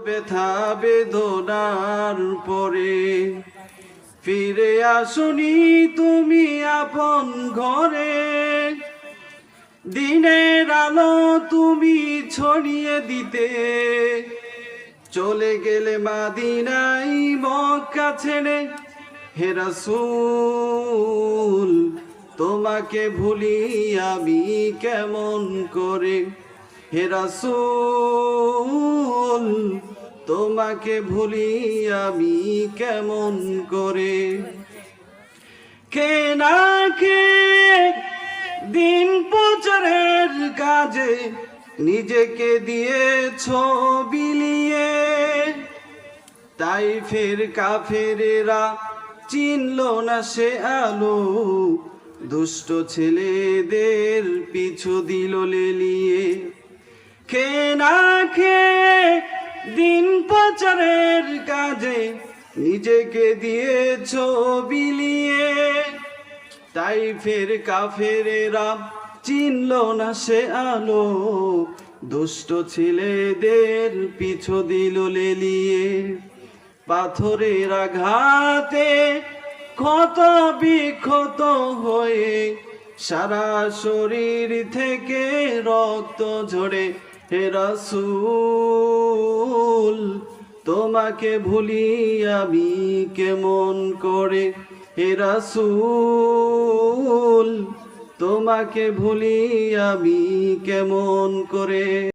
ব্যথা বেদনার পরে ফিরে আসুনি তুমি আপন ঘরে, দিনের আলো তুমি ছড়িয়ে দিতে চলে গেলে মদিনায় মক্কা ছেড়ে। হে রাসূল তোমাকে ভুলি আমি কেমন করে, হে রাসূল তোমাকে ভুলি আমি কেমন করে। কে না কে দিন প্রচারের কাজে নিজেকে দিয়েছ বিলিয়ে, তাই ফের কাফেরেরা চিনল না সে আলো, দুষ্ট ছেলেদের পিছু দিল লেলিয়ে। খে না খে দিন প্রচারের কাজে নিজেকে দিয়েছ বিলিয়ে, তাই ফের কাফেরেরা চিনল না সে আলো, দুষ্ট ছেলেদের পিছু দিল লেলিয়ে। পাথরের আঘাতে ক্ষত বিক্ষত হয়ে সারা শরীর থেকে রক্ত ঝরে, হে রাসূল তোমাকে ভুলি আমি কেমন করে, হে রাসূল তোমাকে ভুলি আমি কেমন করে।